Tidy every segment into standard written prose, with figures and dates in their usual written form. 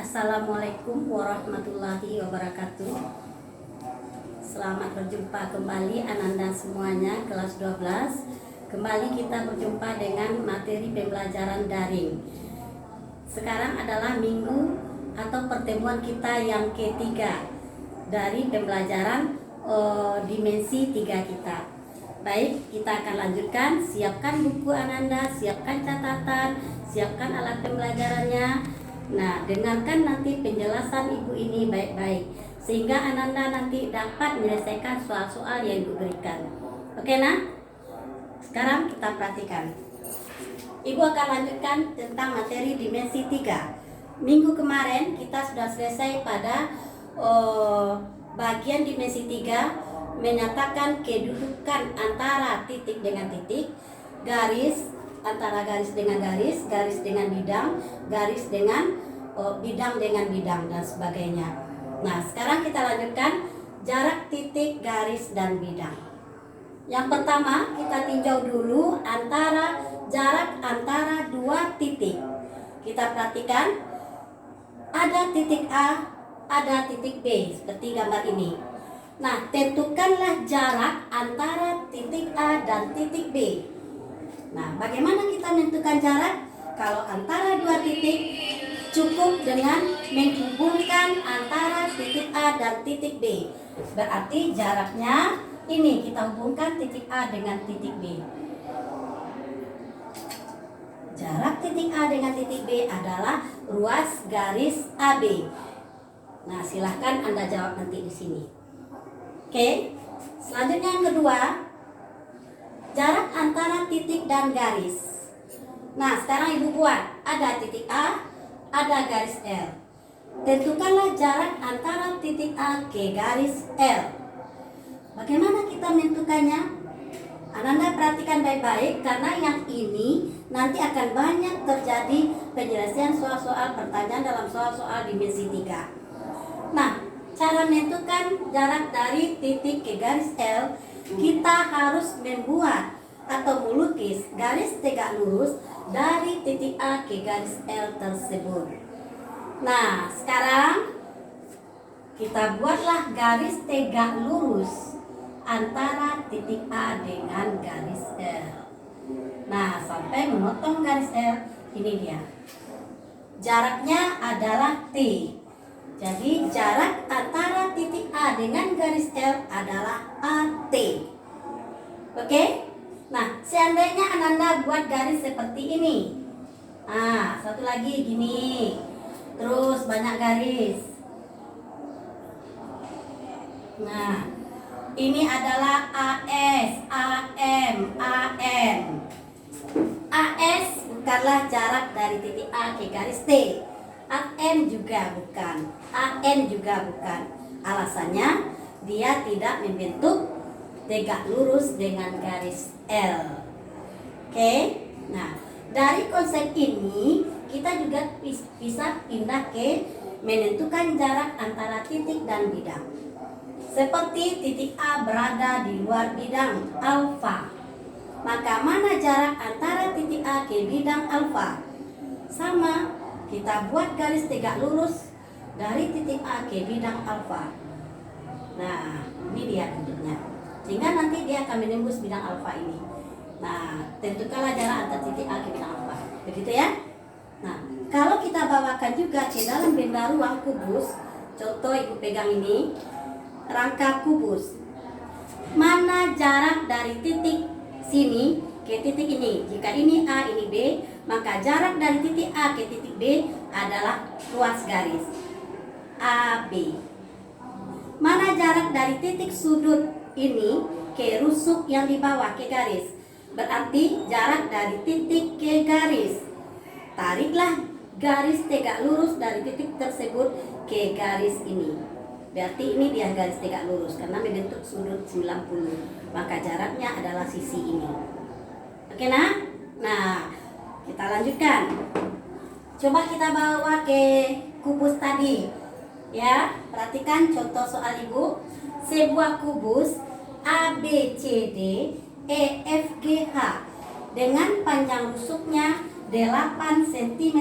Assalamualaikum warahmatullahi wabarakatuh. Selamat berjumpa kembali Ananda semuanya, kelas 12. Kembali kita berjumpa dengan materi pembelajaran daring. Sekarang adalah minggu atau pertemuan kita yang ketiga dari pembelajaran dimensi 3 kita. Baik, kita akan lanjutkan. Siapkan buku Ananda, siapkan catatan, siapkan alat pembelajarannya. Nah, dengarkan nanti penjelasan ibu ini baik-baik, sehingga Ananda nanti dapat menyelesaikan soal-soal yang ibu berikan. Oke, nah? Sekarang kita perhatikan. Ibu akan lanjutkan tentang materi dimensi 3. Minggu kemarin kita sudah selesai pada bagian dimensi 3, menyatakan kedudukan antara titik dengan titik, garis antara garis dengan garis, garis dengan bidang, garis dengan bidang dengan bidang, dan sebagainya. Nah, sekarang kita lanjutkan jarak titik, garis, dan bidang. Yang pertama, kita tinjau dulu jarak antara dua titik. Kita perhatikan, ada titik A, ada titik B, seperti gambar ini. Nah, tentukanlah jarak antara titik A dan titik B. Nah, bagaimana kita menentukan jarak? Kalau antara dua titik, cukup dengan menghubungkan antara titik A dan titik B. Berarti jaraknya ini, kita hubungkan titik A dengan titik B. Jarak titik A dengan titik B adalah ruas garis AB. Nah, silahkan Anda jawab nanti di sini. Oke, selanjutnya yang kedua, jarak antara titik dan garis. Nah, sekarang ibu buat, ada titik A, ada garis L. Tentukanlah jarak antara titik A ke garis L. Bagaimana kita menentukannya? Ananda perhatikan baik-baik, karena yang ini nanti akan banyak terjadi penyelesaian soal-soal pertanyaan dalam soal-soal dimensi 3. Nah, cara menentukan jarak dari titik ke garis L, kita harus membuat atau melukis garis tegak lurus dari titik A ke garis L tersebut. Nah, sekarang kita buatlah garis tegak lurus antara titik A dengan garis L. Nah, sampai memotong garis L, ini dia. Jaraknya adalah T. Jadi jarak antara titik A dengan garis L adalah AT. Oke? Nah, seandainya Ananda buat garis seperti ini. Nah, satu lagi gini. Terus banyak garis. Nah, ini adalah AS, AM, AN. AS bukanlah jarak dari titik A ke garis T. AM juga bukan, AN juga bukan. Alasannya dia tidak membentuk tegak lurus dengan garis L. Oke? Nah, dari konsep ini kita juga bisa pindah ke menentukan jarak antara titik dan bidang. Seperti titik A berada di luar bidang alfa, maka mana jarak antara titik A ke bidang alfa? Sama, kita buat garis tegak lurus dari titik A ke bidang alfa. Nah, ini dia bentuknya. Sehingga nanti dia akan menembus bidang alfa ini. Nah, tentukanlah jarak antara titik A ke bidang alfa. Begitu ya? Nah, kalau kita bawakan juga ke dalam benda ruang kubus, contoh ibu pegang ini, rangka kubus. Mana jarak dari titik sini ke titik ini? Jika ini A, ini B, maka jarak dari titik A ke titik B adalah ruas garis AB. Mana jarak dari titik sudut ini ke rusuk yang di bawah ke garis? Berarti jarak dari titik ke garis. Tariklah garis tegak lurus dari titik tersebut ke garis ini. Berarti ini dia garis tegak lurus karena membentuk sudut 90. Maka jaraknya adalah sisi ini. Oke, nah? Nah, kita lanjutkan. Coba kita bawa ke kubus tadi. Ya, perhatikan contoh soal ibu. Sebuah kubus ABCD EFGH dengan panjang rusuknya 8 cm.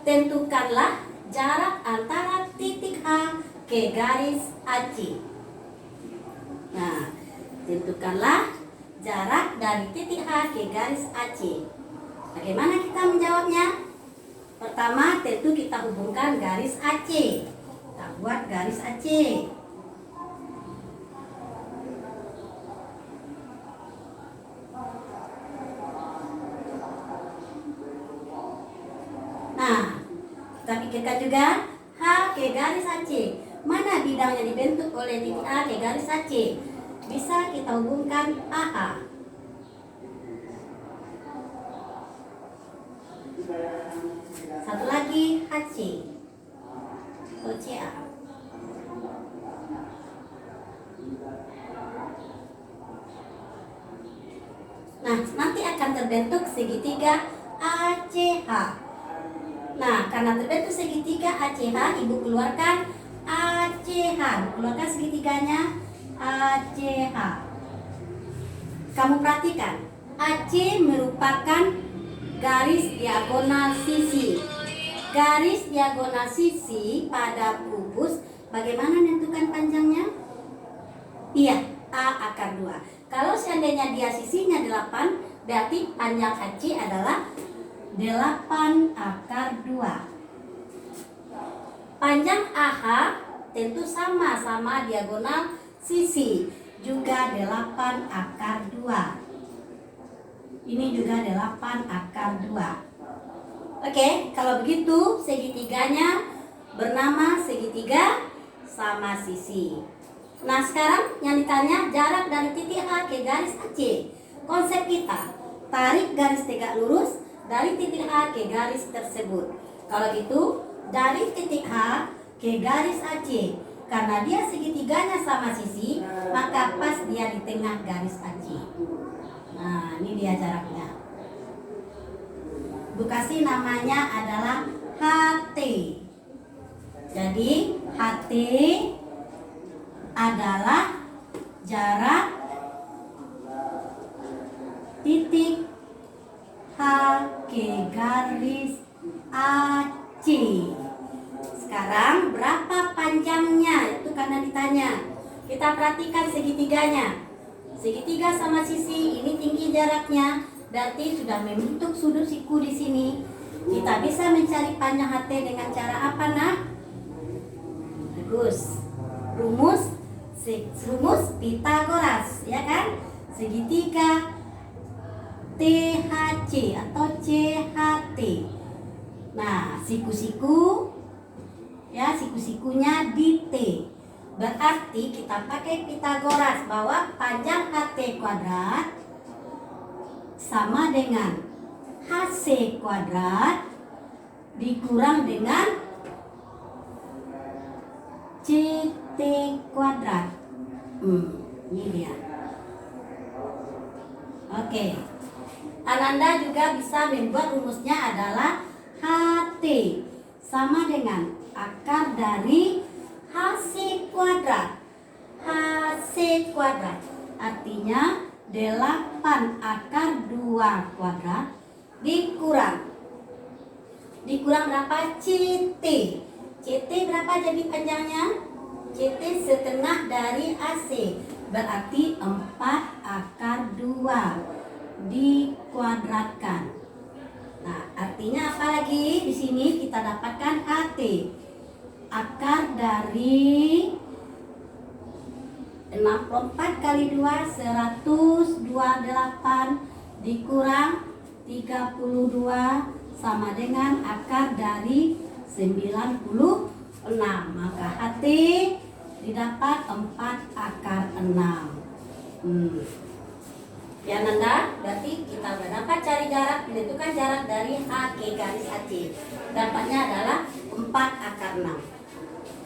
tentukanlah jarak antara titik H ke garis AC. Nah, tentukanlah jarak dari titik H ke garis AC. Bagaimana kita menjawabnya? Pertama, tentu kita hubungkan garis AC. Kita buat garis AC. Nah, kita pikirkan juga H ke garis AC. Mana bidang yang dibentuk oleh titik A ke garis AC? Bisa kita hubungkan AH. Satu lagi HC atau CA. Nah, nanti akan terbentuk segitiga ACH. Nah, karena terbentuk segitiga ACH, Ibu keluarkan ACH. Keluarkan segitiganya ACH. Kamu perhatikan, AC merupakan garis diagonal sisi. Garis diagonal sisi pada kubus, bagaimana menentukan panjangnya? Iya, A akar 2. Kalau seandainya dia sisinya 8, berarti panjang AC adalah 8 akar 2. Panjang AH tentu sama-sama diagonal sisi, juga 8 akar 2. Ini juga 8 akar 2. Oke, kalau begitu segitiganya bernama segitiga sama sisi. Nah, sekarang yang ditanya jarak dari titik H ke garis AC. Konsep kita, tarik garis tegak lurus dari titik H ke garis tersebut. Kalau gitu, dari titik H ke garis AC. Karena dia segitiganya sama sisi, maka pas dia di tengah garis AC. Nah, ini dia jaraknya. Bu kasih namanya adalah HT. Jadi HT adalah jarak titik H ke garis AC. Sekarang berapa panjangnya? Itu karena ditanya. Kita perhatikan segitiganya. Segitiga sama sisi, ini tinggi jaraknya, berarti sudah membentuk sudut siku di sini. Kita bisa mencari panjang HT dengan cara apa, nak? Bagus. Rumus Pitagoras, ya kan? Segitiga THC atau CHT. Nah, siku-siku ya, siku-sikunya di T. Berarti kita pakai Pitagoras bahwa panjang HT kuadrat sama dengan HC kuadrat dikurang dengan CT kuadrat. Ini dia. Oke. Ananda juga bisa membuat rumusnya adalah HT sama dengan akar dari HC kuadrat. HC kuadrat artinya 8 akar 2 kuadrat dikurang berapa? CT. CT berapa jadi panjangnya? CT setengah dari AC, berarti 4 akar 2 dikuadratkan. Nah, artinya apa lagi? Di sini kita dapatkan HT. Akar dari 64 kali 2 128 dikurang 32 sama dengan akar dari 96. Maka HT didapat 4 akar 6. Ya Nanda, berarti kita sudah dapat cari jarak, menentukan jarak dari H ke garis AC. Dapatnya adalah 4 akar 6.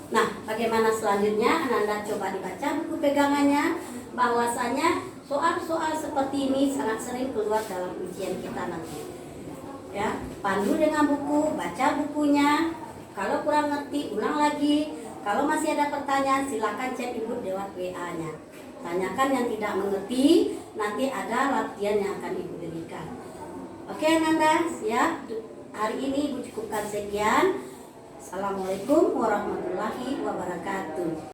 Nah, bagaimana selanjutnya? Ananda coba dibaca buku pegangannya, bahwasanya soal-soal seperti ini sangat sering keluar dalam ujian kita nanti. Ya, pandu dengan buku, baca bukunya. Kalau kurang ngerti, ulang lagi. Kalau masih ada pertanyaan, silakan chat Ibu lewat WA-nya. Tanyakan yang tidak mengerti, nanti ada latihan yang akan Ibu berikan. Oke, Ananda, siap? hari ini Ibu cukupkan sekian. Assalamualaikum warahmatullahi wabarakatuh.